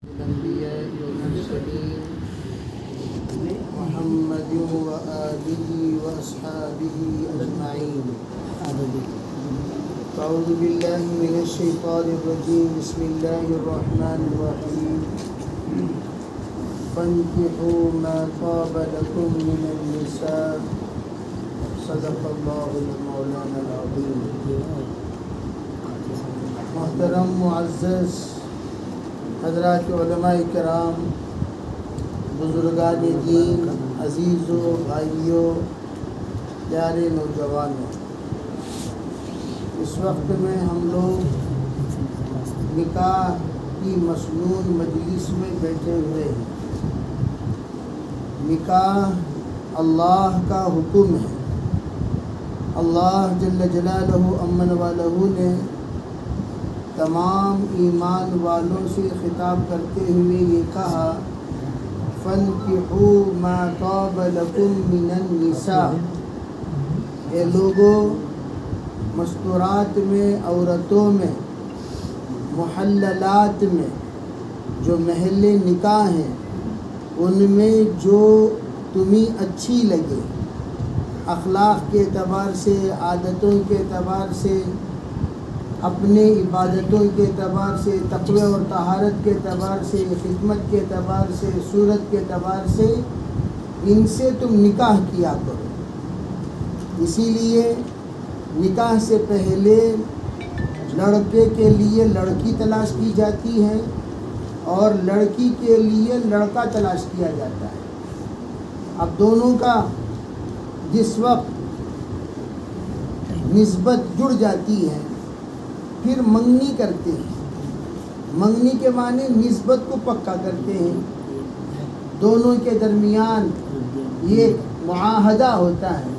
الأنبياء والمرسلين محمد وآله وأصحابه أجمعين. أعوذ بالله من الشيطان الرجيم. بسم الله الرحمن الرحيم. فانكحوا ما طاب لكم من النساء. صدق الله المولانا العظيم. محترم معزز حضرات علماء کرام، بزرگان دین، عزیزوں، بھائیوں، پیارے نوجوانوں، اس وقت میں ہم لوگ نکاح کی مسنون مجلس میں بیٹھے ہوئے ہیں. نکاح اللہ کا حکم ہے. اللہ جل جلالہ امن والہ نے تمام ایمان والوں سے خطاب کرتے ہوئے یہ کہا، فَانْكِحُوا مَا طَابَ لَكُم مِّنَ النِّسَاءِ. اے لوگوں، مستورات میں، عورتوں میں، محللات میں جو محل نکاح ہیں ان میں جو تمہیں اچھی لگے، اخلاق کے اعتبار سے، عادتوں کے اعتبار سے، اپنے عبادتوں کے اعتبار سے، تقوی اور طہارت کے اعتبار سے، خدمت کے اعتبار سے، صورت کے اعتبار سے، ان سے تم نکاح کیا کرو. اسی لیے نکاح سے پہلے لڑکے کے لیے لڑکی تلاش کی جاتی ہے اور لڑکی کے لیے لڑکا تلاش کیا جاتا ہے. اب دونوں کا جس وقت نسبت جڑ جاتی ہے پھر منگنی کرتے ہیں. منگنی کے معنی نسبت کو پکا کرتے ہیں. دونوں کے درمیان یہ معاہدہ ہوتا ہے،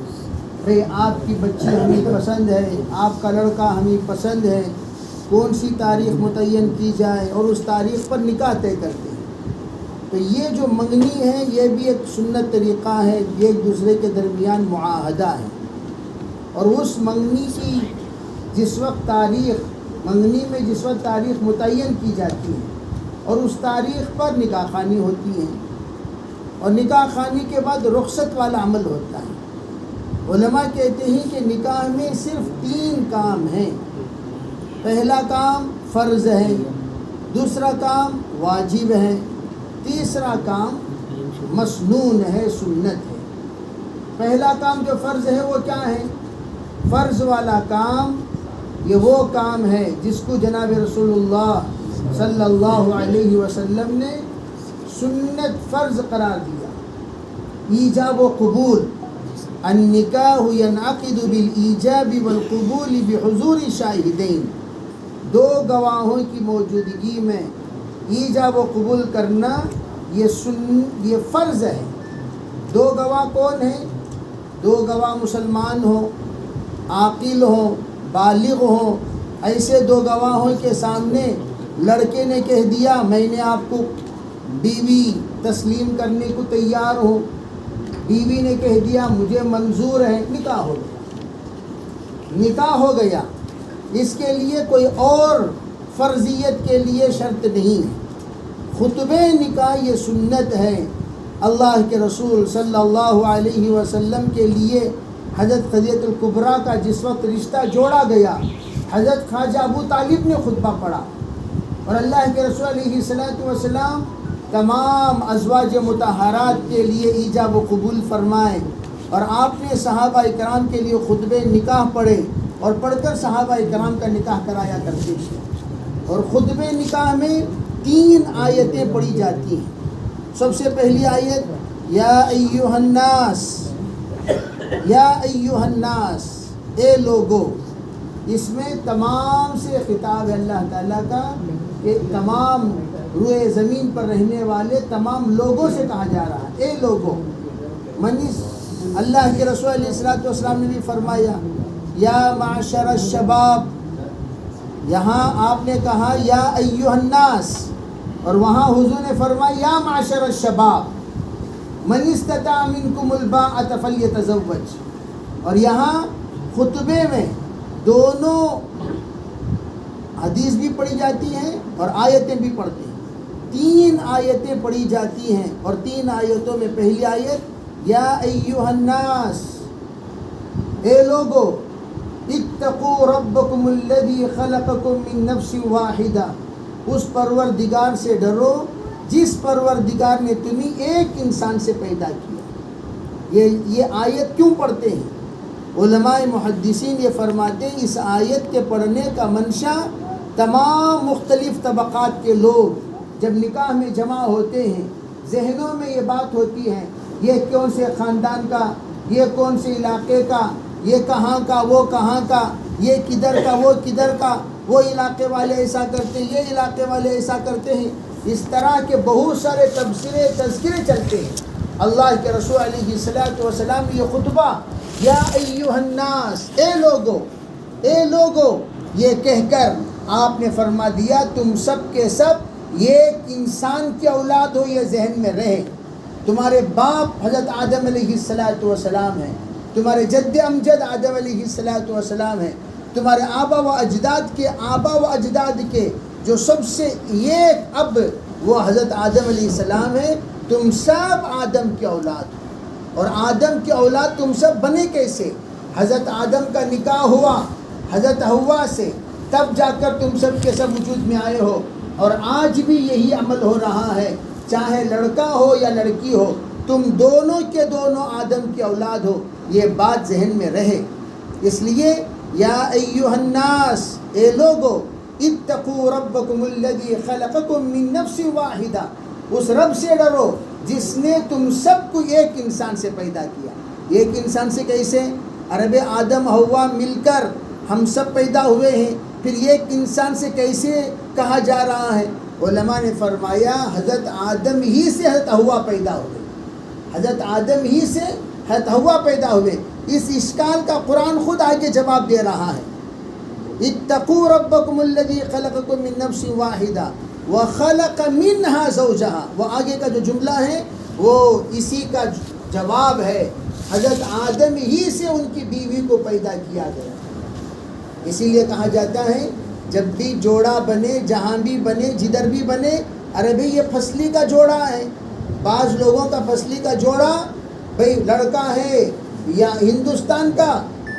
بھئی آپ کی بچی ہمیں پسند ہے، آپ کا لڑکا ہمیں پسند ہے، کون سی تاریخ متعین کی جائے اور اس تاریخ پر نکاح طے کرتے ہیں. تو یہ جو منگنی ہے یہ بھی ایک سنت طریقہ ہے، یہ ایک دوسرے کے درمیان معاہدہ ہے. اور اس منگنی کی جس وقت تاریخ متعین کی جاتی ہے اور اس تاریخ پر نکاح خوانی ہوتی ہے، اور نکاح خوانی کے بعد رخصت والا عمل ہوتا ہے. علماء کہتے ہیں کہ نکاح میں صرف 3 کام ہیں. پہلا کام فرض ہے، دوسرا کام واجب ہے، تیسرا کام مسنون ہے، سنت ہے. پہلا کام جو فرض ہے وہ کیا ہے؟ فرض والا کام یہ وہ کام ہے جس کو جناب رسول اللہ صلی اللہ علیہ وسلم نے سنت فرض قرار دیا. ایجاب و قبول. النکاح ینعقد بالایجاب والقبول بحضور شاہدین. 2 گواہوں کی موجودگی میں ایجاب و قبول کرنا یہ فرض ہے. 2 گواہ کون ہیں؟ 2 گواہ مسلمان ہوں، عاقل ہوں، بالغ ہوں. ایسے 2 گواہوں کے سامنے لڑکے نے کہہ دیا میں نے آپ کو بیوی تسلیم کرنے کو تیار ہوں، بیوی نے کہہ دیا مجھے منظور ہے، نکاح ہو گیا. نکاح ہو گیا. اس کے لیے کوئی اور فرضیت کے لیے شرط نہیں ہے. خطبہ نکاح یہ سنت ہے. اللہ کے رسول صلی اللہ علیہ وسلم کے لیے حضرت خدیجہ الکبریٰ کا جس وقت رشتہ جوڑا گیا، حضرت خواجہ ابو طالب نے خطبہ پڑھا، اور اللہ کے رسول علیہ السلام تمام ازواج مطہرات کے لیے ایجاب و قبول فرمائے، اور آپ نے صحابہ کرام کے لیے خطبہ نکاح پڑھے اور پڑھ کر صحابہ کرام کا نکاح کرایا کرتے تھے. اور خطبہ نکاح میں 3 آیتیں پڑھی جاتی ہیں. سب سے پہلی آیت یا ایھا الناس، یا ایھا الناس، اے لوگو. اس میں تمام سے خطاب ہے اللہ تعالیٰ کا کہ تمام روئے زمین پر رہنے والے تمام لوگوں سے کہا جا رہا ہے اے لوگو. اللہ کے رسول علیہ السلام نے بھی فرمایا یا معشر الشباب. یہاں آپ نے کہا یا ایھا الناس، اور وہاں حضور نے فرمایا یا معشر الشباب من استطاع منکم الباءۃ فلیتزوج. اور یہاں خطبے میں دونوں حدیث بھی پڑھی جاتی ہیں اور آیتیں بھی پڑھتے ہیں. 3 آیتیں پڑھی جاتی ہیں، اور 3 آیتوں میں پہلی آیت یا ایھا الناس، اے لوگو، اتقوا ربکم الذی خلقکم من نفس واحدہ، اس پروردگار سے ڈرو جس پروردگار نے تمہیں ایک انسان سے پیدا کیا۔ یہ آیت کیوں پڑھتے ہیں؟ علماء محدثین یہ فرماتے ہیں اس آیت کے پڑھنے کا منشا تمام مختلف طبقات کے لوگ جب نکاح میں جمع ہوتے ہیں، ذہنوں میں یہ بات ہوتی ہے یہ کون سے خاندان کا، یہ کون سے علاقے کا، یہ کہاں کا، وہ کہاں کا، یہ کدھر کا، وہ کدھر کا، وہ علاقے والے ایسا کرتے ہیں، یہ علاقے والے ایسا کرتے ہیں، اس طرح کے بہت سارے تذکرے چلتے ہیں۔ اللہ کے رسول علیہ الصلوۃ والسلام یہ خطبہ یا ایھا الناس، اے لوگو یہ کہہ کر آپ نے فرما دیا تم سب کے سب ایک انسان کی اولاد ہو، یہ ذہن میں رہے۔ تمہارے باپ حضرت آدم علیہ الصلوۃ والسلام ہیں، تمہارے جد امجد آدم علیہ الصلوۃ والسلام ہیں، تمہارے آبا و اجداد کے جو سب سے ایک اب وہ حضرت آدم علیہ السلام ہیں۔ تم سب آدم کی اولاد ہو، اور آدم کی اولاد تم سب بنے کیسے؟ حضرت آدم کا نکاح ہوا حضرت حوا سے، تب جا کر تم سب کے سب وجود میں آئے ہو، اور آج بھی یہی عمل ہو رہا ہے، چاہے لڑکا ہو یا لڑکی ہو، تم دونوں کے دونوں آدم کی اولاد ہو، یہ بات ذہن میں رہے۔ اس لیے یا ایھا الناس، اے لوگو، اتقوا ربکم الذی خلقکم من نفس واحدہ، اس رب سے ڈرو جس نے تم سب کو ایک انسان سے پیدا کیا۔ ایک انسان سے کیسے؟ عرب آدم حوا مل کر ہم سب پیدا ہوئے ہیں، پھر ایک انسان سے کیسے کہا جا رہا ہے؟ علماء نے فرمایا حضرت آدم ہی سے حضرت حوا پیدا ہوئے، حضرت آدم ہی سے حضرت حوا پیدا ہوئے۔ اس اشکال کا قرآن خود آگے جواب دے رہا ہے، اتقوا ربکم الذی خلقکم من نفس واحدہ وخلق منہا زوجہا، وہ آگے کا جو جملہ ہے وہ اسی کا جواب ہے، حضرت آدم ہی سے ان کی بیوی کو پیدا کیا گیا۔ اسی لیے کہا جاتا ہے جب بھی جوڑا بنے، جہاں بھی بنے، جدھر بھی بنے، ارے بھئی یہ فصلی کا جوڑا ہے۔ بعض لوگوں کا فصلی کا جوڑا بھئی لڑکا ہے یا ہندوستان کا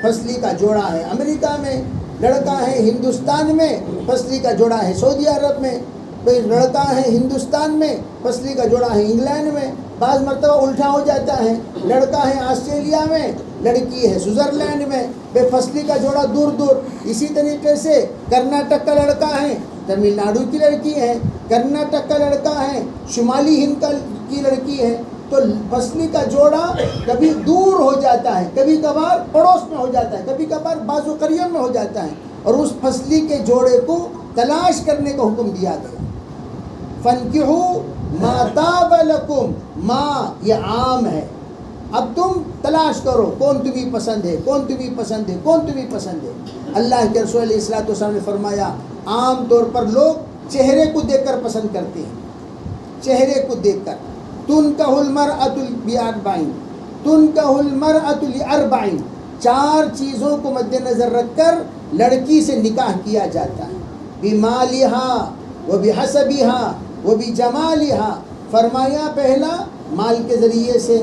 فصلی کا جوڑا ہے امریکہ میں، لڑکا ہے ہندوستان میں فصلی کا جوڑا ہے سعودی عرب میں، بھئی لڑکا ہے ہندوستان میں فصلی کا جوڑا ہے انگلینڈ میں، بعض مرتبہ الٹا ہو جاتا ہے، لڑکا ہے آسٹریلیا میں، لڑکی ہے سوئٹزرلینڈ میں، بے فصلی کا جوڑا دور دور۔ اسی طریقے سے کرناٹک کا لڑکا ہے تمل ناڈو کی لڑکی ہے، کرناٹک کا لڑکا ہے شمالی ہند کی لڑکی ہے، تو فصلی کا جوڑا کبھی دور ہو جاتا ہے، کبھی کبھار پڑوس میں ہو جاتا ہے، کبھی کبھار بازو قریب میں ہو جاتا ہے، اور اس فصلی کے جوڑے کو تلاش کرنے کا حکم دیا گیا۔ فَانْكِحُوا مَا طَابَ لَكُمْ، ماں یہ عام ہے، اب تم تلاش کرو کون تمہیں پسند ہے، کون تمہیں پسند ہے، کون تمہیں پسند ہے۔ اللہ کے رسول علیہ الصلوۃ والسلام نے فرمایا عام طور پر لوگ چہرے کو دیکھ کر پسند کرتے ہیں، چہرے کو دیکھ کر۔ تُنْكَحُ الْمَرْأَةُ بِأَرْبَعٍ، تُنْكَحُ الْمَرْأَةُ لِأَرْبَعٍ، 4 چیزوں کو مد نظر رکھ کر لڑکی سے نکاح کیا جاتا ہے، بِمَالِهَا وَبِحَسَبِهَا وَبِجَمَالِهَا، فرمایا پہلا مال کے ذریعے سے،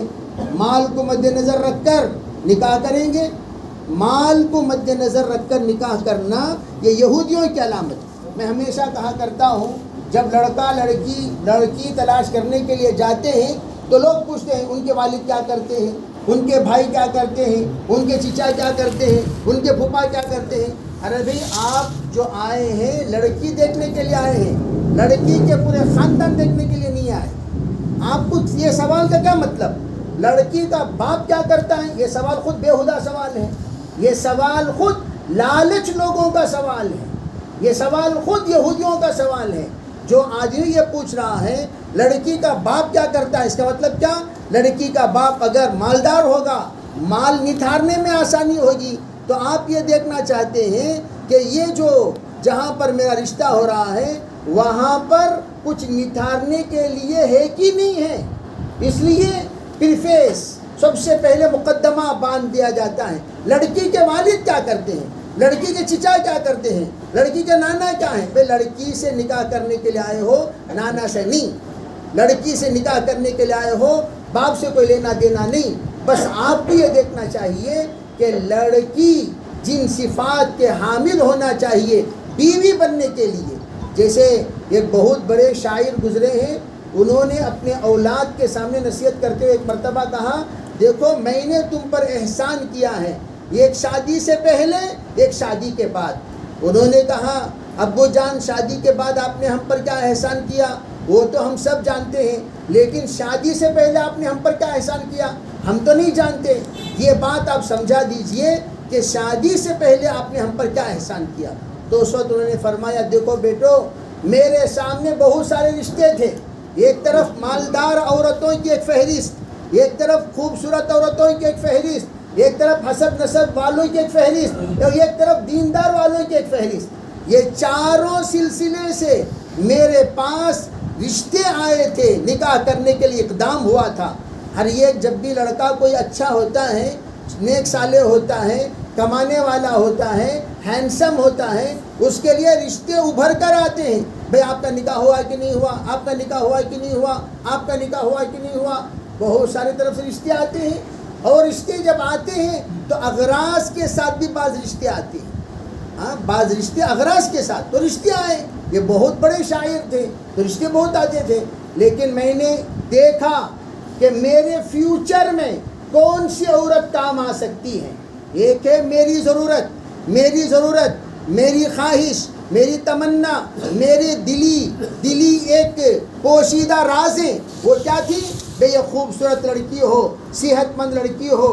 مال کو مد نظر رکھ کر نکاح کریں گے۔ مال کو مد نظر رکھ کر نکاح کرنا یہ یہودیوں کی علامت ہے۔ میں ہمیشہ کہا کرتا ہوں جب لڑکا لڑکی تلاش کرنے کے لیے جاتے ہیں تو لوگ پوچھتے ہیں ان کے والد کیا کرتے ہیں، ان کے بھائی کیا کرتے ہیں، ان کے چچا کیا کرتے ہیں، ان کے پھوپھا کیا کرتے ہیں۔ ارے بھائی آپ جو آئے ہیں لڑکی دیکھنے کے لیے آئے ہیں، لڑکی کے پورے خاندان دیکھنے کے لیے نہیں آئے۔ آپ کو یہ سوال کا کیا مطلب؟ لڑکی کا باپ کیا کرتا ہے؟ یہ سوال خود بےہودہ سوال ہے، یہ سوال خود لالچ لوگوں کا سوال ہے، یہ سوال خود یہودیوں کا سوال ہے۔ جو آدمی یہ پوچھ رہا ہے لڑکی کا باپ کیا کرتا ہے، اس کا مطلب کیا؟ لڑکی کا باپ اگر مالدار ہوگا، مال نتھارنے میں آسانی ہوگی، تو آپ یہ دیکھنا چاہتے ہیں کہ یہ جو جہاں پر میرا رشتہ ہو رہا ہے وہاں پر کچھ نتھارنے کے لیے ہے کہ نہیں ہے۔ اس لیے پرفیس سب سے پہلے مقدمہ باندھ دیا جاتا ہے۔ لڑکی کے والد کیا کرتے ہیں، لڑکی کے چچا کیا کرتے ہیں، لڑکی کے نانا کیا ہیں؟ بھئی لڑکی سے نکاح کرنے کے لیے آئے ہو، نانا سے نہیں۔ لڑکی سے نکاح کرنے کے لیے آئے ہو، باپ سے کوئی لینا دینا نہیں، بس آپ کو یہ دیکھنا چاہیے کہ لڑکی جن صفات کے حامل ہونا چاہیے بیوی بننے کے لیے. جیسے ایک بہت بڑے شاعر گزرے ہیں، انہوں نے اپنے اولاد کے سامنے نصیحت کرتے ہوئے ایک مرتبہ کہا، دیکھو میں نے تم پر احسان کیا ہے، ایک شادی سے پہلے ایک شادی کے بعد. انہوں نے کہا، ابو جان شادی کے بعد آپ نے ہم پر کیا احسان کیا وہ تو ہم سب جانتے ہیں، لیکن شادی سے پہلے آپ نے ہم پر کیا احسان کیا ہم تو نہیں جانتے. یہ بات آپ سمجھا دیجئے کہ شادی سے پہلے آپ نے ہم پر کیا احسان کیا. تو اس وقت انہوں نے فرمایا، دیکھو بیٹو، میرے سامنے بہت سارے رشتے تھے، ایک طرف مالدار عورتوں کی ایک فہرست، ایک طرف خوبصورت عورتوں کی ایک فہرست، ایک طرف حسب نسب والوں کی ایک فہرست، اور ایک طرف دیندار والوں کی ایک فہرست. یہ چاروں سلسلے سے میرے پاس رشتے آئے تھے، نکاح کرنے کے لیے اقدام ہوا تھا. ہر ایک جب بھی لڑکا کوئی اچھا ہوتا ہے، نیک صالح ہوتا ہے، کمانے والا ہوتا ہے، ہینڈسم ہوتا ہے، اس کے لیے رشتے ابھر کر آتے ہیں. بھئی آپ کا نکاح ہوا کہ نہیں ہوا، آپ کا نکاح ہوا کہ نہیں ہوا، آپ کا نکاح ہوا کہ نہیں ہوا. بہت سارے طرف سے رشتے آتے ہیں، اور رشتے جب آتے ہیں تو اغراض کے ساتھ بھی بعض رشتے آتے ہیں. بعض رشتے اغراض کے ساتھ تو رشتے آئے. یہ بہت بڑے شاعر تھے تو رشتے بہت آتے تھے، لیکن میں نے دیکھا کہ میرے فیوچر میں کون سی عورت کام آ سکتی ہے. ایک ہے میری ضرورت، میری خواہش، میری تمنا، میرے دلی ایک پوشیدہ راز ہے. وہ کیا تھی؟ کہ یہ خوبصورت لڑکی ہو، صحت مند لڑکی ہو،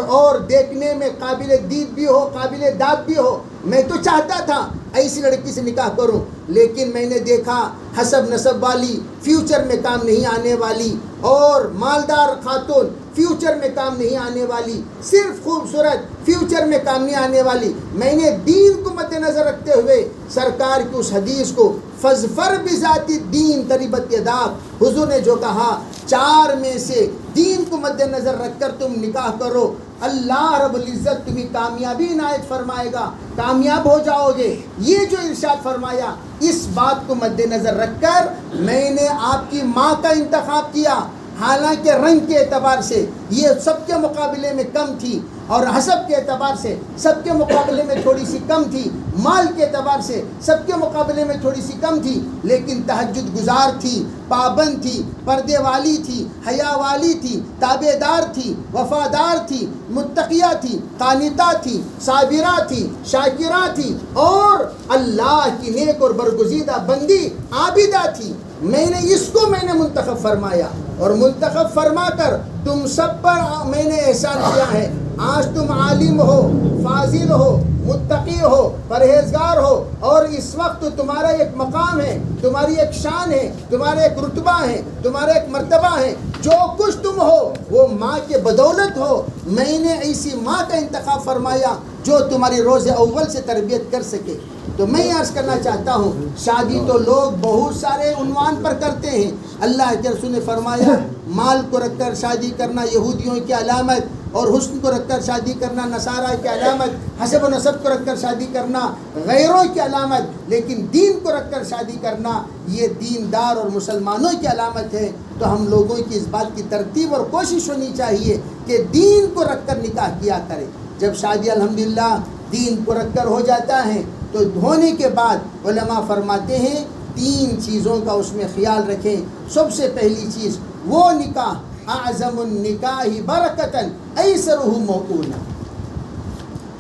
اور دیکھنے میں قابل دید بھی ہو، قابل داد بھی ہو. میں تو چاہتا تھا ایسی لڑکی سے نکاح کروں، لیکن میں نے دیکھا حسب نسب والی، فیوچر میں کام نہیں آنے والی، اور مالدار خاتون فیوچر میں کام نہیں آنے والی، صرف خوبصورت فیوچر میں کام نہیں آنے والی. میں نے دین کو مد نظر رکھتے ہوئے سرکار کی اس حدیث کو فَاظْفَرْ بِذَاتِ الدِّینِ تَرِبَتْ یَدَاکَ، حضور نے جو کہا چار میں سے دین کو مد نظر رکھ کر تم نکاح کرو، اللہ رب العزت تمہیں کامیابی عنایت فرمائے گا، کامیاب ہو جاؤ گے. یہ جو ارشاد فرمایا، اس بات کو مد نظر رکھ کر میں نے آپ کی ماں کا انتخاب کیا. حالانکہ رنگ کے اعتبار سے یہ سب کے مقابلے میں کم تھی، اور حسب کے اعتبار سے سب کے مقابلے میں تھوڑی سی کم تھی، مال کے اعتبار سے سب کے مقابلے میں تھوڑی سی کم تھی، لیکن تہجد گزار تھی، پابند تھی، پردے والی تھی، حیا والی تھی، تابع دار تھی، وفادار تھی، متقیہ تھی، قانتہ تھی، صابرہ تھی، شاکرہ تھی، اور اللہ کی نیک اور برگزیدہ بندی عابدہ تھی. میں نے اس کو منتخب فرمایا، اور منتخب فرما کر تم سب پر میں نے احسان کیا ہے. آج تم عالم ہو، فاضل ہو، متقی ہو، پرہیزگار ہو، اور اس وقت تمہارا ایک مقام ہے، تمہاری ایک شان ہے، تمہارا ایک رتبہ ہے، تمہارا ایک مرتبہ ہے. جو کچھ تم ہو وہ ماں کے بدولت ہو. میں نے ایسی ماں کا انتخاب فرمایا جو تمہاری روز اول سے تربیت کر سکے. تو میں عرض کرنا چاہتا ہوں، شادی تو لوگ بہت سارے عنوان پر کرتے ہیں. اللہ کے رسول نے فرمایا، مال کو رکھ کر شادی کرنا یہودیوں کی علامت، اور حسن کو رکھ کر شادی کرنا نصارہ کی علامت، حسب و نسب کو رکھ کر شادی کرنا غیروں کی علامت، لیکن دین کو رکھ کر شادی کرنا یہ دیندار اور مسلمانوں کی علامت ہے. تو ہم لوگوں کی اس بات کی ترتیب اور کوشش ہونی چاہیے کہ دین کو رکھ کر نکاح کیا کرے. جب شادی الحمدللہ دین کو رکھ کر ہو جاتا ہے تو ہونے کے بعد علماء فرماتے ہیں 3 چیزوں کا اس میں خیال رکھیں. سب سے پہلی چیز وہ نکاح، اعظم النکاح برکتاً ایسرہ موعونہ،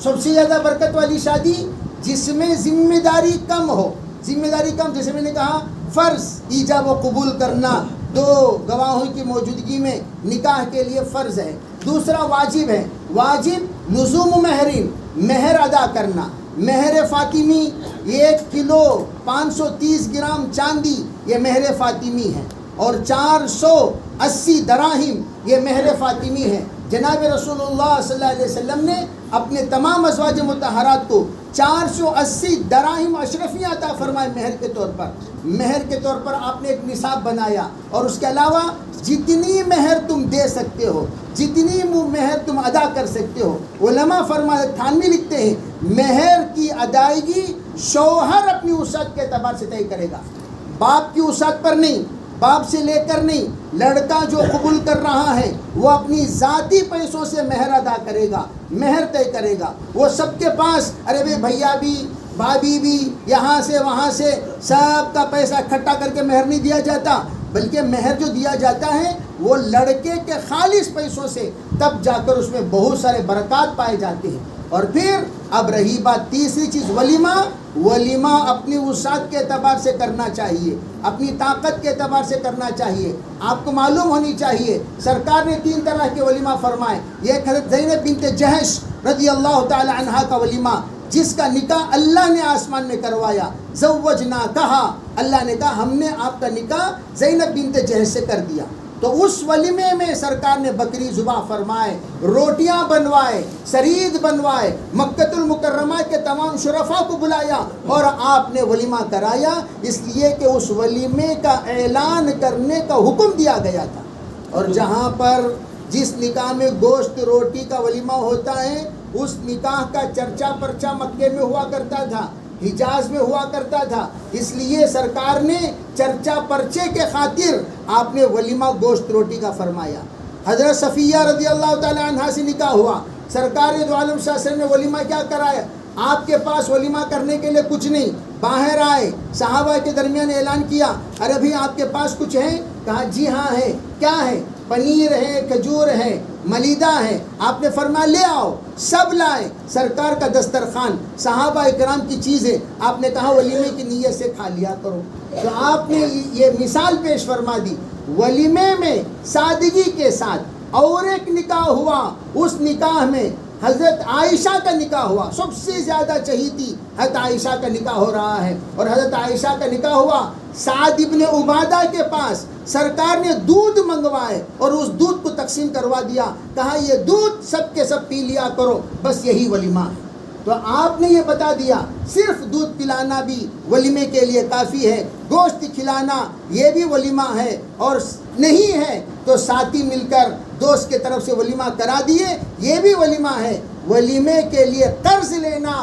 سب سے زیادہ برکت والی شادی جس میں ذمہ داری کم ہو. ذمہ داری کم، جیسے میں نے کہا فرض ایجاب و قبول کرنا 2 گواہوں کی موجودگی میں نکاح کے لیے فرض ہے. دوسرا واجب ہے، واجب لزوم مہرین، مہر ادا کرنا. مہر فاطمی 1 کلو 530 گرام چاندی یہ مہر فاطمی ہے، اور 480 دراہم یہ مہر فاطمی ہے. جناب رسول اللہ صلی اللہ علیہ وسلم نے اپنے تمام ازواج مطہرات کو 480 دراہم اشرفیہ عطا فرمائے مہر کے طور پر. مہر کے طور پر آپ نے ایک نصاب بنایا، اور اس کے علاوہ جتنی مہر تم دے سکتے ہو، جتنی مہر تم ادا کر سکتے ہو. علماء تھانوی لکھتے ہیں مہر کی ادائیگی شوہر اپنی وسعت کے اعتبار سے طے کرے گا، باپ کی وسعت پر نہیں. باپ سے لے کر نہیں، لڑکا جو قبول کر رہا ہے وہ اپنی ذاتی پیسوں سے مہر ادا کرے گا، مہر طے کرے گا۔ وہ سب کے پاس ارے بھائی بھیا بھی بھابھی بھی یہاں سے وہاں سے سب کا پیسہ اکٹھا کر کے مہر نہیں دیا جاتا، بلکہ مہر جو دیا جاتا ہے وہ لڑکے کے خالص پیسوں سے، تب جا کر اس میں بہت سارے برکات پائے جاتے ہیں۔ اور پھر اب رہی بات تیسری چیز، ولیمہ۔ ولیمہ اپنی وسعت کے اعتبار سے کرنا چاہیے، اپنی طاقت کے اعتبار سے کرنا چاہیے۔ آپ کو معلوم ہونی چاہیے سرکار نے 3 طرح کے ولیمہ فرمائے۔ ایک حضرت زینب بنت جہش رضی اللہ تعالی عنہا کا ولیمہ، جس کا نکاح اللہ نے آسمان میں کروایا، زوجنا کہا، اللہ نے کہا ہم نے آپ کا نکاح زینب بنت جہش سے کر دیا۔ تو اس ولیمے میں سرکار نے بکری ذبح فرمائے، روٹیاں بنوائے، سرید بنوائے، مکۃ المکرمہ کے تمام شرفاء کو بلایا اور آپ نے ولیمہ کرایا، اس لیے کہ اس ولیمے کا اعلان کرنے کا حکم دیا گیا تھا۔ اور جہاں پر جس نکاح میں گوشت روٹی کا ولیمہ ہوتا ہے، اس نکاح کا چرچا پرچا مکے میں ہوا کرتا تھا، حجاز میں ہوا کرتا تھا، اس لیے سرکار نے چرچا پرچے کے خاطر آپ نے ولیمہ گوشت روٹی کا فرمایا۔ حضرت صفیہ رضی اللہ تعالی عنہا سے نکاح ہوا، سرکار دو عالم صلی اللہ علیہ وسلم نے ولیمہ کیا کرایا؟ آپ کے پاس ولیمہ کرنے کے لیے کچھ نہیں، باہر آئے، صحابہ کے درمیان اعلان کیا، ارے بھائی آپ کے پاس کچھ ہے؟ کہا جی ہاں ہے۔ کیا ہے؟ پنیر ہے، کھجور ہے، ملیدہ ہے۔ آپ نے فرمایا لے آؤ، سب لائے، سرکار کا دسترخوان، صحابہ اکرام کی چیزیں، آپ نے کہا ولیمے کی نیت سے کھا لیا کرو۔ تو آپ نے یہ مثال پیش فرما دی، ولیمے میں سادگی کے ساتھ۔ اور ایک نکاح ہوا، اس نکاح میں حضرت عائشہ کا نکاح ہوا، سب سے زیادہ چہیتی حضرت عائشہ کا نکاح ہو رہا ہے، اور حضرت عائشہ کا نکاح ہوا سعد ابن عبادہ کے پاس۔ سرکار نے دودھ منگوائے اور اس دودھ کو تقسیم کروا دیا، کہا یہ دودھ سب کے سب پی لیا کرو، بس یہی ولیمہ ہے۔ تو آپ نے یہ بتا دیا صرف دودھ پلانا بھی ولیمے کے لیے کافی ہے، گوشت کھلانا یہ بھی ولیمہ ہے، اور نہیں ہے تو ساتھی مل کر دوست کے طرف سے ولیمہ کرا دیے، یہ بھی ولیمہ ہے۔ ولیمے کے لیے قرض لینا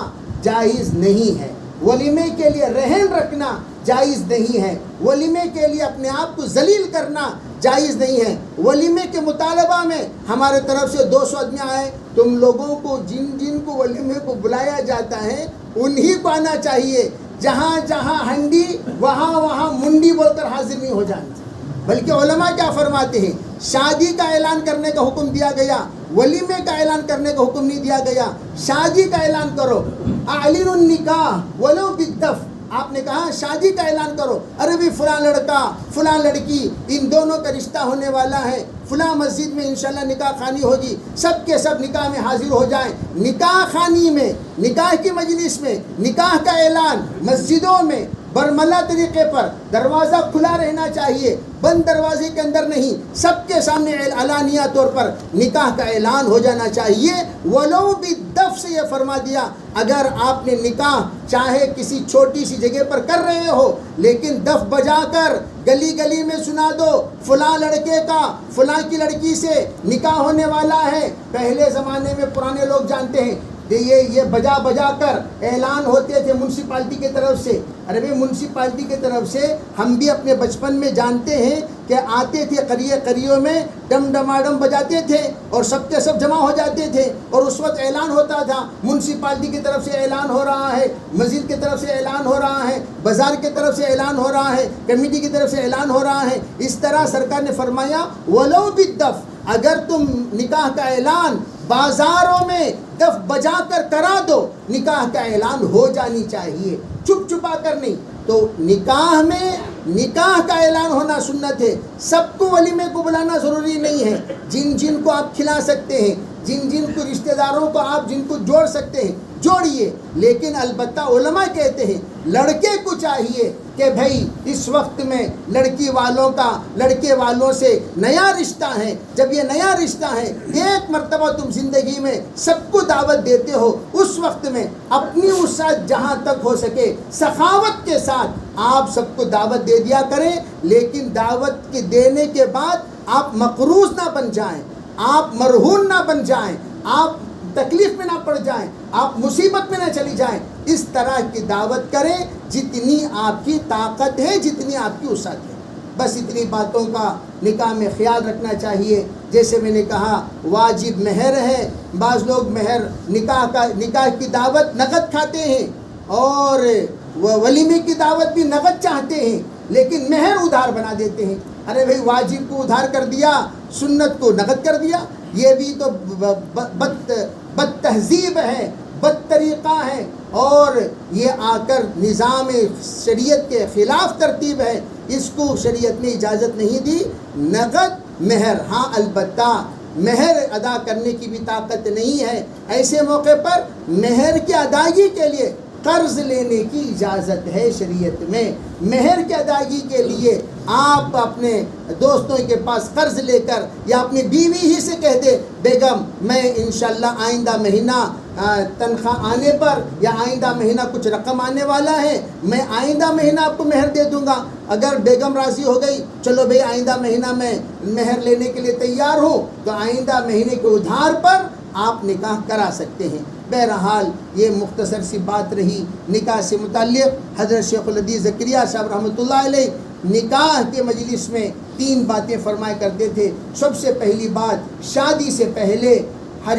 جائز نہیں ہے، ولیمے کے لیے رہن رکھنا جائز نہیں ہے، ولیمے کے لیے اپنے آپ کو ذلیل کرنا جائز نہیں ہے۔ ولیمے کے مطالبہ میں ہمارے طرف سے 200 آدمی آئے، تم لوگوں کو جن جن کو ولیمے کو بلایا جاتا ہے انہی کو آنا چاہیے، جہاں جہاں ہنڈی وہاں وہاں منڈی بول کر حاضر نہیں ہو جانا۔ بلکہ علماء کیا فرماتے ہیں، شادی کا اعلان کرنے کا حکم دیا گیا، ولیمے کا اعلان کرنے کا حکم نہیں دیا گیا۔ شادی کا اعلان کرو، اعلن النکاح ولو بالدف، آپ نے کہا شادی کا اعلان کرو، ارے بھی فلاں لڑکا فلاں لڑکی ان دونوں کا رشتہ ہونے والا ہے، فلاں مسجد میں انشاءاللہ نکاح خوانی ہوگی، سب کے سب نکاح میں حاضر ہو جائیں۔ نکاح خوانی میں، نکاح کی مجلس میں نکاح کا اعلان مسجدوں میں برملا طریقے پر دروازہ کھلا رہنا چاہیے، بند دروازے کے اندر نہیں، سب کے سامنے علانیہ طور پر نکاح کا اعلان ہو جانا چاہیے۔ ولو بالدف سے یہ فرما دیا، اگر آپ نے نکاح چاہے کسی چھوٹی سی جگہ پر کر رہے ہو، لیکن دف بجا کر گلی گلی میں سنا دو فلاں لڑکے کا فلاں کی لڑکی سے نکاح ہونے والا ہے۔ پہلے زمانے میں پرانے لوگ جانتے ہیں یہ بجا بجا کر اعلان ہوتے تھے منسپالٹی کی طرف سے۔ ارے بھائی منسپالٹی کی طرف سے ہم بھی اپنے بچپن میں جانتے ہیں کہ آتے تھے قریے قریوں میں، ڈم ڈماڈم بجاتے تھے اور سب کے سب جمع ہو جاتے تھے، اور اس وقت اعلان ہوتا تھا منسپالٹی کی طرف سے اعلان ہو رہا ہے، مسجد کی طرف سے اعلان ہو رہا ہے، بازار کی طرف سے اعلان ہو رہا ہے، کمیٹی کی طرف سے اعلان ہو رہا ہے۔ اس طرح سرکار نے فرمایا ولو بالدف، اگر تم نکاح کا اعلان بازاروں میں دف بجا کر کرا دو، نکاح کا اعلان ہو جانی چاہیے، چھپ چھپا کر نہیں۔ تو نکاح میں نکاح کا اعلان ہونا سنت ہے، سب کو ولیمے کو بلانا ضروری نہیں ہے، جن جن کو آپ کھلا سکتے ہیں، جن جن کو رشتہ داروں کو آپ جن کو جوڑ سکتے ہیں جوڑیے، لیکن البتہ علماء کہتے ہیں لڑکے کو چاہیے کہ بھائی اس وقت میں لڑکی والوں کا لڑکے والوں سے نیا رشتہ ہے، جب یہ نیا رشتہ ہے ایک مرتبہ تم زندگی میں سب کو دعوت دیتے ہو، اس وقت میں اپنی وسعت جہاں تک ہو سکے سخاوت کے ساتھ آپ سب کو دعوت دے دیا کریں، لیکن دعوت کے دینے کے بعد آپ مقروض نہ بن جائیں، آپ مرہون نہ بن جائیں، آپ تکلیف میں نہ پڑ جائیں، آپ مصیبت میں نہ چلی جائیں۔ اس طرح کی دعوت کریں جتنی آپ کی طاقت ہے، جتنی آپ کی وسعت ہے۔ بس اتنی باتوں کا نکاح میں خیال رکھنا چاہیے. جیسے میں نے کہا واجب مہر ہے. بعض لوگ مہر نکاح کی دعوت نقد کھاتے ہیں اور ولیمے کی دعوت بھی نقد چاہتے ہیں, لیکن مہر ادھار بنا دیتے ہیں. ارے بھائی واجب کو ادھار کر دیا, سنت کو نقد کر دیا, یہ بھی تو بد تہذیب ہے, بد طریقہ ہے, اور یہ آ کر نظام شریعت کے خلاف ترتیب ہے. اس کو شریعت نے اجازت نہیں دی. نقد مہر, ہاں البتہ مہر ادا کرنے کی بھی طاقت نہیں ہے, ایسے موقع پر مہر کی ادائیگی کے لیے قرض لینے کی اجازت ہے شریعت میں. مہر کی ادائیگی کے لیے آپ اپنے دوستوں کے پاس قرض لے کر یا اپنی بیوی ہی سے کہہ دے, بیگم میں انشاءاللہ آئندہ مہینہ تنخواہ آنے پر یا آئندہ مہینہ کچھ رقم آنے والا ہے, میں آئندہ مہینہ آپ کو مہر دے دوں گا. اگر بیگم راضی ہو گئی, چلو بھئی آئندہ مہینہ میں مہر لینے کے لیے تیار ہوں, تو آئندہ مہینے کے ادھار پر آپ نکاح کرا سکتے ہیں. بہرحال یہ مختصر سی بات رہی نکاح سے متعلق. حضرت شیخ الحدیث زکریا صاحب رحمۃ اللہ علیہ نکاح کے مجلس میں 3 باتیں فرمایا کرتے تھے. سب سے پہلی بات, شادی سے پہلے ہر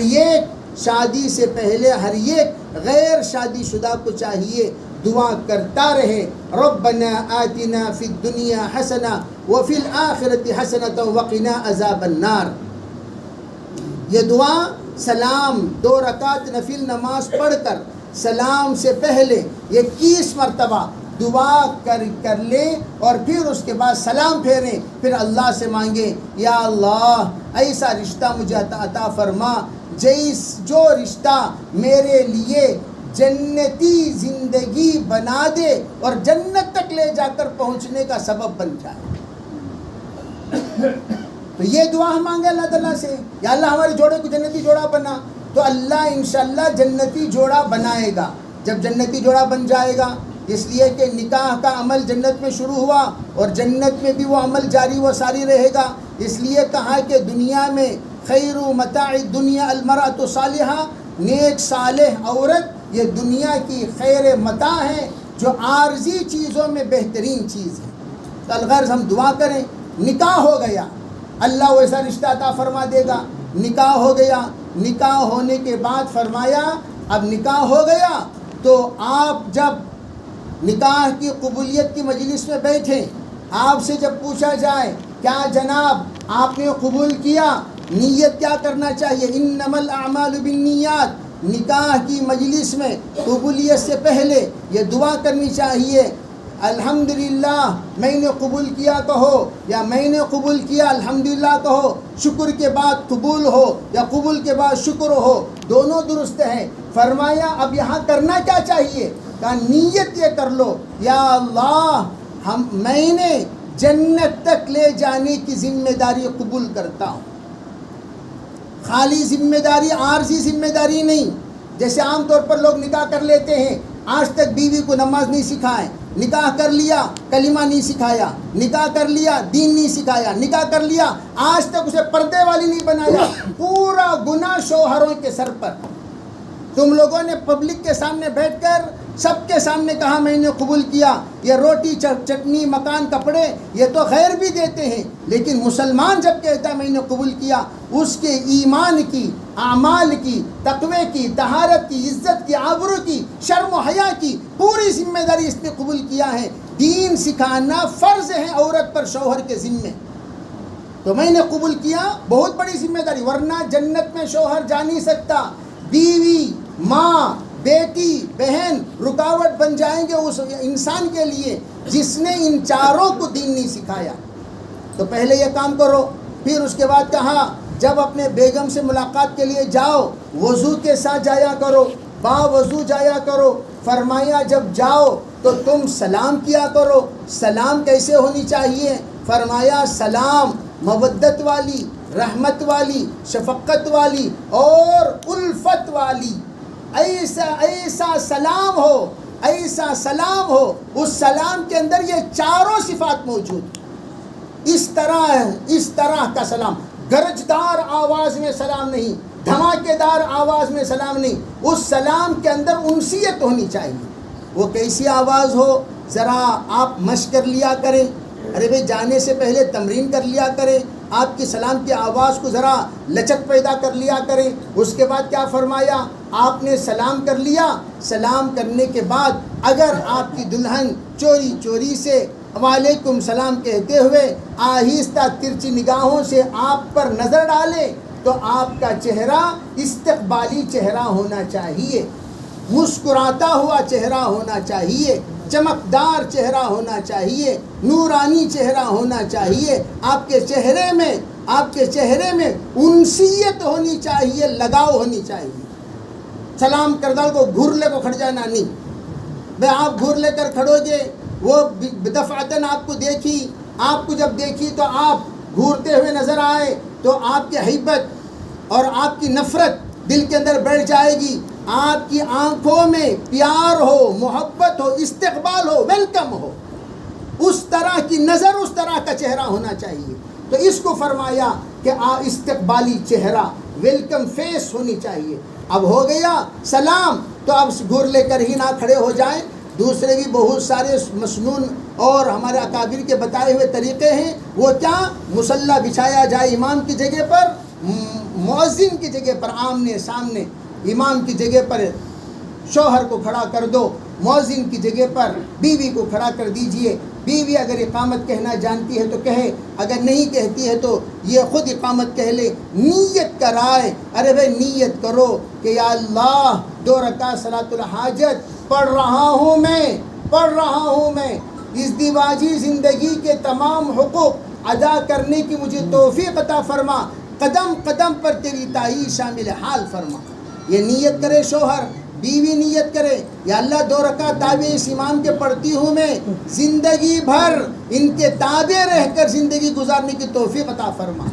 ایک غیر شادی شدہ کو چاہیے دعا کرتا رہے, ربنا آتنا فی الدنیا حسنہ وفی الآخرۃ حسنۃ وقنا عذاب النار. یہ دعا سلام 2 رکعت نفل نماز پڑھ کر سلام سے پہلے 21 مرتبہ دعا کر لیں, اور پھر اس کے بعد سلام پھیریں, پھر اللہ سے مانگیں, یا اللہ ایسا رشتہ مجھے عطا فرما جو رشتہ میرے لیے جنتی زندگی بنا دے اور جنت تک لے جا کر پہنچنے کا سبب بن جائے. تو یہ دعا ہم مانگے اللہ تعالیٰ سے, یا اللہ ہمارے جوڑے کو جنتی جوڑا بنا. تو اللہ انشاءاللہ جنتی جوڑا بنائے گا. جب جنتی جوڑا بن جائے گا, اس لیے کہ نکاح کا عمل جنت میں شروع ہوا اور جنت میں بھی وہ عمل جاری و ساری رہے گا. اس لیے کہا کہ دنیا میں خیر متاع الدنیا المرأۃ الصالحہ, نیک صالح عورت یہ دنیا کی خیر متاع ہے جو عارضی چیزوں میں بہترین چیز ہے. تو الغرض ہم دعا کریں. نکاح ہو گیا, اللہ ویسا رشتہ عطا فرما دے گا. نکاح ہو گیا, نکاح ہونے کے بعد فرمایا اب نکاح ہو گیا تو آپ جب نکاح کی قبولیت کی مجلس میں بیٹھیں, آپ سے جب پوچھا جائے کیا جناب آپ نے قبول کیا, نیت کیا کرنا چاہیے, انما الاعمال بالنیات. نکاح کی مجلس میں قبولیت سے پہلے یہ دعا کرنی چاہیے, الحمدللہ میں نے قبول کیا کہو, یا میں نے قبول کیا الحمدللہ کہو. شکر کے بعد قبول ہو یا قبول کے بعد شکر ہو, دونوں درست ہیں. فرمایا اب یہاں کرنا کیا چاہیے, کہا نیت یہ کر لو, یا اللہ میں نے جنت تک لے جانے کی ذمہ داری قبول کرتا ہوں. خالی ذمہ داری, عارضی ذمہ داری نہیں. جیسے عام طور پر لوگ نکاح کر لیتے ہیں, آج تک بیوی کو نماز نہیں سکھائے, نکاح کر لیا کلمہ نہیں سکھایا, نکاح کر لیا دین نہیں سکھایا, نکاح کر لیا آج تک اسے پردے والی نہیں بنایا. پورا گناہ شوہروں کے سر پر. تم لوگوں نے پبلک کے سامنے بیٹھ کر سب کے سامنے کہا میں نے قبول کیا. یہ روٹی چٹنی مکان کپڑے یہ تو غیر بھی دیتے ہیں, لیکن مسلمان جب کہتا ہے میں نے قبول کیا, اس کے ایمان کی, اعمال کی, تقوی کی, طہارت کی, عزت کی, آبرو کی, شرم و حیا کی پوری ذمہ داری اس نے قبول کیا ہے. دین سکھانا فرض ہے عورت پر شوہر کے ذمے. تو میں نے قبول کیا, بہت بڑی ذمہ داری, ورنہ جنت میں شوہر جا نہیں سکتا. بیوی, ماں, بیٹی, بہن رکاوٹ بن جائیں گے اس انسان کے لیے جس نے ان چاروں کو دین نہیں سکھایا. تو پہلے یہ کام کرو. پھر اس کے بعد کہا جب اپنے بیگم سے ملاقات کے لیے جاؤ وضو کے ساتھ جایا کرو, با وضو جایا کرو. فرمایا جب جاؤ تو تم سلام کیا کرو. سلام کیسے ہونی چاہیے, فرمایا سلام مودت والی, رحمت والی, شفقت والی اور الفت والی. ایسا سلام ہو, ایسا سلام ہو, اس سلام کے اندر یہ چاروں صفات موجود. اس طرح کا سلام, گرجدار آواز میں سلام نہیں, دھماکے دار آواز میں سلام نہیں. اس سلام کے اندر انسیت ہونی چاہیے. وہ کیسی آواز ہو ذرا آپ مشق کر لیا کریں. ارے بھائی جانے سے پہلے تمرین کر لیا کریں، آپ کی سلام کی آواز کو ذرا لچک پیدا کر لیا کریں۔ اس کے بعد کیا فرمایا؟ آپ نے سلام کر لیا، سلام کرنے کے بعد اگر آپ کی دلہن چوری چوری سے وعلیکم سلام کہتے ہوئے آہستہ ترچی نگاہوں سے آپ پر نظر ڈالے تو آپ کا چہرہ استقبالی چہرہ ہونا چاہیے، مسکراتا ہوا چہرہ ہونا چاہیے، چمکدار چہرہ ہونا چاہیے، نورانی چہرہ ہونا چاہیے۔ آپ کے چہرے میں انسیت ہونی چاہیے، لگاؤ ہونی چاہیے۔ سلام کردہ کو گھر لے کو کھڑ جانا نہیں، بھائی آپ گھر لے کر کھڑو گے، وہ دفعتاً آپ کو دیکھی، آپ کو جب دیکھی تو آپ گھورتے ہوئے نظر آئے تو آپ کی ہیبت اور آپ کی نفرت دل کے اندر بیٹھ جائے گی، آپ کی آنکھوں میں پیار ہو، محبت ہو، استقبال ہو، ویلکم ہو، اس طرح کی نظر، اس طرح کا چہرہ ہونا چاہیے۔ تو اس کو فرمایا کہ استقبالی چہرہ، ویلکم فیس ہونی چاہیے۔ اب ہو گیا سلام، تو اب گھر لے کر ہی نہ کھڑے ہو جائیں، دوسرے بھی بہت سارے مسنون اور ہمارے اکابر کے بتائے ہوئے طریقے ہیں۔ وہ کیا؟ مصلی بچھایا جائے امام کی جگہ پر، مؤذن کی جگہ پر، آمنے سامنے امام کی جگہ پر شوہر کو کھڑا کر دو، مؤذن کی جگہ پر بیوی کو کھڑا کر دیجئے۔ بیوی اگر اقامت کہنا جانتی ہے تو کہے، اگر نہیں کہتی ہے تو یہ خود اقامت کہہ لے، نیت کرائے۔ ارے بھائی نیت کرو کہ یا اللہ 2 رکعت صلاۃ الحاجت پڑھ رہا ہوں میں، اس دیواجی زندگی کے تمام حقوق ادا کرنے کی مجھے توفیق عطا فرما، قدم قدم پر تیری تائید شامل حال فرما۔ یہ نیت کرے شوہر، بیوی نیت کرے، یا اللہ 2 رکعت تابع اس امام کے پڑھتی ہوں میں، زندگی بھر ان کے تابع رہ کر زندگی گزارنے کی توفیق عطا فرما۔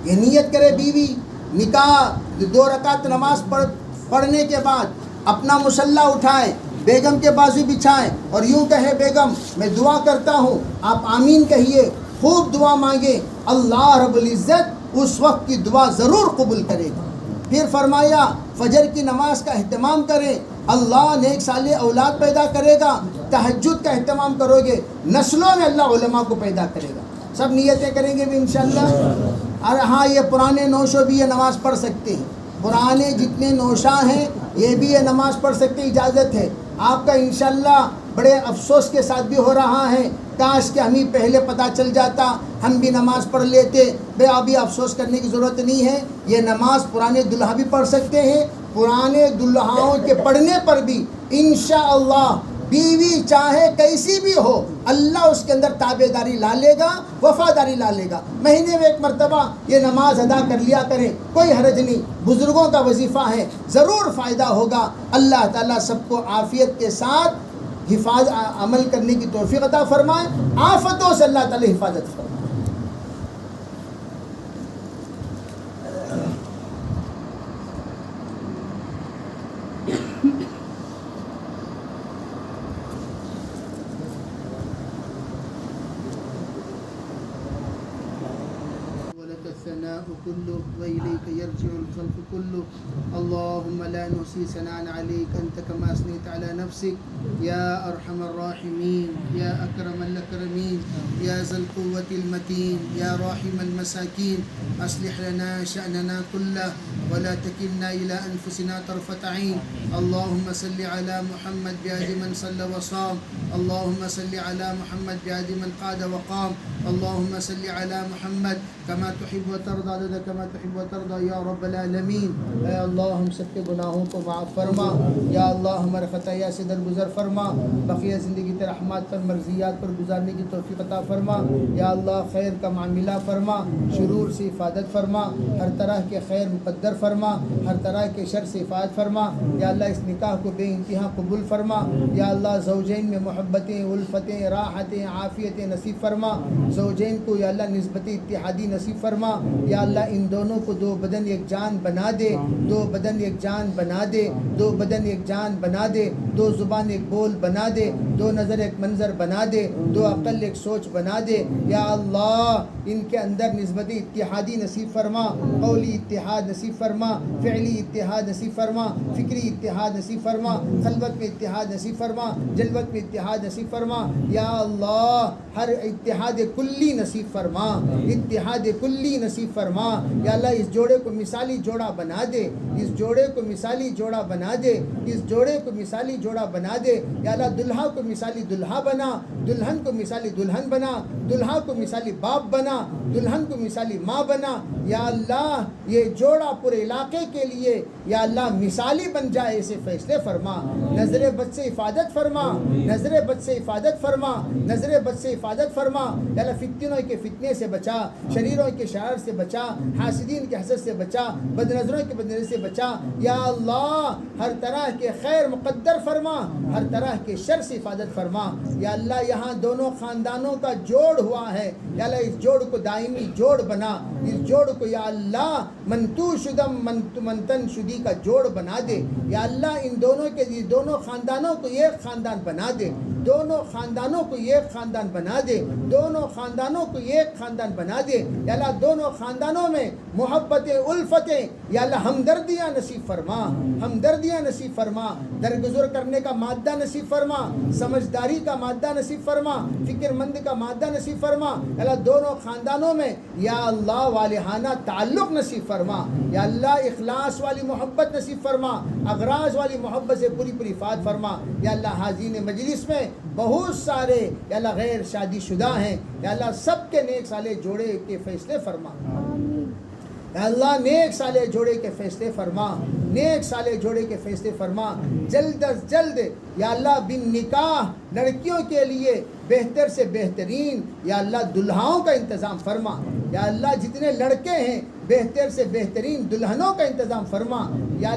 یہ نیت کرے بیوی، نکاح 2 رکعت نماز پڑھنے کے بعد اپنا مصلی اٹھائیں، بیگم کے بازو بچھائیں اور یوں کہے، بیگم میں دعا کرتا ہوں، آپ آمین کہیے، خوب دعا مانگے، اللہ رب العزت اس وقت کی دعا ضرور قبول کرے گا۔ پھر فرمایا فجر کی نماز کا اہتمام کریں، اللہ نیک صالح اولاد پیدا کرے گا۔ تہجد کا اہتمام کرو گے، نسلوں میں اللہ علماء کو پیدا کرے گا۔ سب نیتیں کریں گے بھی انشاءاللہ۔ اور ہاں یہ پرانے نوشوں بھی یہ نماز پڑھ سکتے ہیں، پرانے جتنے نوشاں ہیں یہ بھی یہ نماز پڑھ سکتے، اجازت ہے آپ کا انشاءاللہ۔ بڑے افسوس کے ساتھ بھی ہو رہا ہے، کاش کہ ہمیں پہلے پتہ چل جاتا، ہم بھی نماز پڑھ لیتے۔ بھئی ابھی افسوس کرنے کی ضرورت نہیں ہے، یہ نماز پرانے دلہا بھی پڑھ سکتے ہیں۔ پرانے دلہاؤں کے پڑھنے پر بھی انشاءاللہ بیوی چاہے کیسی بھی ہو، اللہ اس کے اندر تابع داری لا لے گا، وفاداری لا لے گا۔ مہینے میں 1 مرتبہ یہ نماز ادا کر لیا کریں، کوئی حرج نہیں، بزرگوں کا وظیفہ ہے، ضرور فائدہ ہوگا۔ اللہ تعالیٰ سب کو عافیت کے ساتھ عمل کرنے کی توفیق عطا فرمائے، آفتوں سے اللہ تعالیٰ حفاظت فرمائے۔ الثناء كله وإليك يرجع الخلق كله اللهم لا نحصي ثناء عليك أنت كما أثنيت على نفسك يا أرحم الراحمين يا أكرم الأكرمين يا ذا القوة المتين يا راحم المساكين أصلح لنا شأننا كله ولا تكلنا إلى أنفسنا طرفة عين اللهم صل على محمد بعدد من صلى وصام اللهم صل على محمد بعدد من قاد وقام اللهم صل على محمد كما تحب وترضى عدد كما تحب وترضى یا رب العالمین۔ اے اللہ ہم سب کے گناہوں کو معاف فرما، یا اللہ ہمارے خطایا سے درگزر فرما، بقیہ زندگی تیرے رحمات پر مرضیات پر گزارنے کی توفیق عطا فرما، یا اللہ خیر کا معاملہ فرما، شرور سے حفاظت فرما، ہر طرح کے خیر مقدر فرما، ہر طرح کے شر سے حفاظت فرما، یا اللہ اس نکاح کو بے انتہا قبول فرما، یا اللہ زوجین میں محبتیں، الفتیں، راحتیں، عافیتیں نصیب فرما، زوجین کو یا اللہ نسبت اتحادی نصیب فرما، یا اللہ ان دونوں کو 2 بدن ایک جان بنا دے، 2 بدن ایک جان بنا دے، 2 بدن ایک جان بنا دے، 2 زبان ایک بول بنا دے، 2 نظر ایک منظر بنا دے، 2 عقل ایک سوچ بنا دے، یا اللہ ان کے اندر نسبت اتحادی نصیب فرما، قولی اتحاد نصیب فرما، فعلی اتحاد نصیب فرما، فکری اتحاد نصیب فرما، خلوت میں اتحاد نصیب فرما، جلوت میں اتحاد اتحاد نصیب فرما. یا اللہ ہر اتحاد کلی نصیب فرما, اتحاد کلی نصیب فرما. یا اللہ اس جوڑے کو مثالی جوڑا بنا دے, اس جوڑے کو مثالی جوڑا بنا دے, اس جوڑے کو مثالی جوڑا بنا دے. یا اللہ دلہا کو مثالی دلہا بنا, دلہن کو مثالی دلہن بنا, دلہا کو مثالی باپ بنا, دلہن کو مثالی ماں بنا. یا اللہ یہ جوڑا پورے علاقے کے لیے یا اللہ مثالی بن جائے, اسے فیصلے فرما. نظر بد سے حفاظت فرما, نظر بد سے حفاظت فرما, نظر بد سے حفاظت فرما. یا اللہ فتنوں کے فتنے سے بچا, شریروں کے شرار سے بچا, حاسدین کے حسد سے بچا, بد نظروں کے بد نظری سے بچا. یا اللہ ہر طرح کے خیر مقدر فرما, ہر طرح کے شر سے حفاظت فرما. یا اللہ یہاں دونوں خاندانوں کا جوڑ ہوا ہے, یا اللہ اس جوڑ کو دائمی جوڑ بنا, اس جوڑ کو یا اللہ منتو شدم منتن شدی کا جوڑ بنا دے. یا اللہ ان دونوں کے دونوں خاندانوں کو ایک خاندان بنا دے, دونوں خاندانوں کو ایک خاندان بنا دے, دونوں خاندانوں کو ایک خاندان بنا دے. یا اللہ دونوں خاندانوں میں محبتیں الفتیں یا اللہ ہمدردیاں نصیب فرما, ہمدردیاں نصیب فرما, درگزر کرنے کا مادہ نصیب فرما, سمجھداری کا مادہ نصیب فرما, فکر مند کا مادہ نصیب فرما. یا اللہ دونوں خاندانوں میں یا اللہ والہانہ تعلق نصیب فرما. یا اللہ اخلاص والی محبت نصیب فرما, اغراض والی محبت سے پوری پوری فات فرما. یا اللہ حاضرین مجلس میں بہت سارے یا اللہ غیر شادی شدہ ہیں, یا اللہ سب کے نیک صالح جوڑے کے فیصلے فرما. یا اللہ نیک صالح جوڑے کے فیصلے فرما, نیک صالح جوڑے کے فیصلے فرما. جلد از جلد یا اللہ بن نکاح لڑکیوں کے لیے بہتر سے بہترین یا اللہ دلہاؤں کا انتظام فرما. یا اللہ جتنے لڑکے ہیں بہتر سے بہترین دلہنوں کا انتظام فرما. یا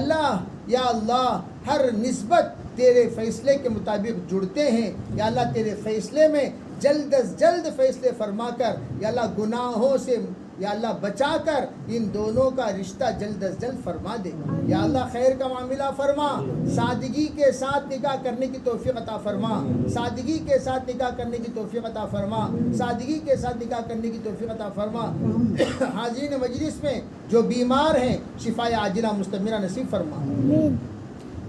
اللہ ہر نسبت تیرے فیصلے کے مطابق جڑتے ہیں. یا اللہ تیرے فیصلے میں جلد از جلد فیصلے فرما کر یا اللہ گناہوں سے یا اللہ بچا کر ان دونوں کا رشتہ جلد از جلد فرما دے. یا اللہ خیر کا معاملہ فرما, سادگی کے ساتھ نکاح کرنے کی توفیق عطا فرما, سادگی کے ساتھ نکاح کرنے کی توفیق عطا فرما, سادگی کے ساتھ نکاح کرنے کی توفیق عطا فرما. حاضرین مجلس میں جو بیمار ہیں شفا عاجلہ مستمرہ نصیب فرما,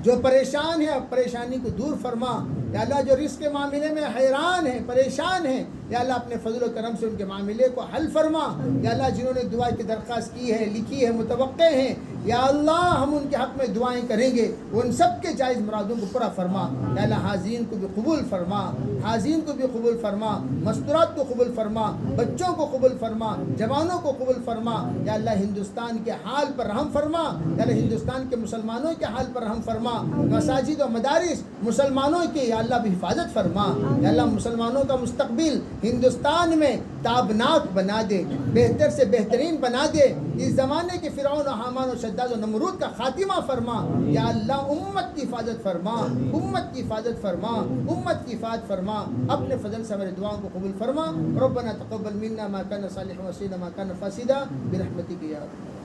جو پریشان ہیں پریشانی کو دور فرما. یا اللہ جو رزق کے معاملے میں حیران ہیں پریشان ہیں یا اللہ اپنے فضل و کرم سے ان کے معاملے کو حل فرما. یا اللہ جنہوں نے دعا کی درخواست کی ہے لکھی ہے متوقع ہیں یا اللہ ہم ان کے حق میں دعائیں کریں گے, ان سب کے جائز مرادوں کو پورا فرما. یا اللہ حاضرین کو بھی قبول فرما, حاضرین کو بھی قبول فرما, مستورات کو قبول فرما, بچوں کو قبول فرما, جوانوں کو قبول فرما. یا اللہ ہندوستان کے حال پر رحم فرما, یا اللہ ہندوستان کے مسلمانوں کے حال پر رحم فرما. مساجد و مدارس مسلمانوں کی یا اللہ بھی حفاظت فرما. یا اللہ مسلمانوں کا مستقبل ہندوستان میں تابناک بنا دے, بہتر سے بہترین بنا دے. اس زمانے کے فرعون و حامان و شداد و نمرود کا خاتمہ فرما. یا اللہ امت کی حفاظت فرما, امت کی حفاظت فرما, امت کی حفاظت فرما. اپنے فضل سے ہماری دعاؤں کو قبول فرما. ربنا تقبل منا ما كان صالحا وسينا ما كان فاسدا برحمتك يا رب.